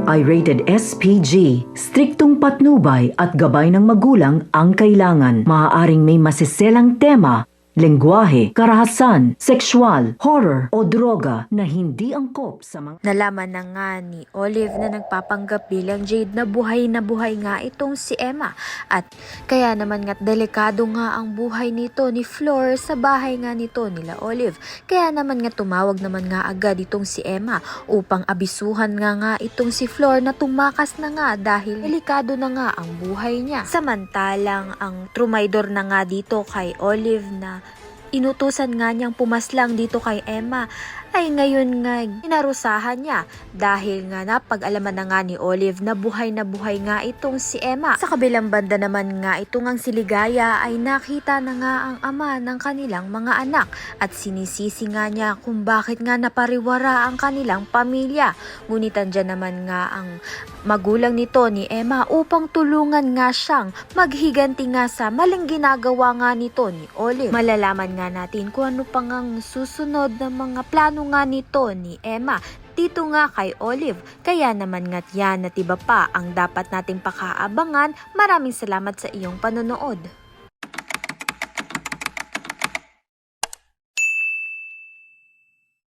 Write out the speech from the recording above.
ay rated SPG. Striktong patnubay at gabay ng magulang ang kailangan. Maaaring may masiselang tema, lengguwahe, karahasan, sexual, horror o droga na hindi angkop sa mga... Nalaman na nga ni Olive na nagpapanggap bilang Jade na buhay nga itong si Emma. At kaya naman nga't delikado nga ang buhay nito ni Flor sa bahay nga nito nila Olive. Kaya naman nga tumawag naman nga agad itong si Emma upang abisuhan nga itong si Flor na tumakas na nga dahil delikado na nga ang buhay niya. Samantalang ang trumaydor na nga dito kay Olive na inutusan nga niyang pumaslang dito kay Emma ay ngayon nga inarusahan niya dahil nga napag-alaman na nga ni Olive na buhay nga itong si Emma. Sa kabilang banda naman nga itong ang si Ligaya ay nakita na nga ang ama ng kanilang mga anak at sinisisi nga niya kung bakit nga napariwara ang kanilang pamilya. Ngunit andyan naman nga ang magulang nito ni Emma upang tulungan nga siyang maghiganti nga sa maling ginagawa nga nito ni Olive. Malalaman nga natin kung ano pang ang susunod na mga plano nga nito ni Emma dito nga kay Olive. Kaya naman nga't yan at iba pa ang dapat nating pakaabangan. Maraming salamat sa iyong panonood.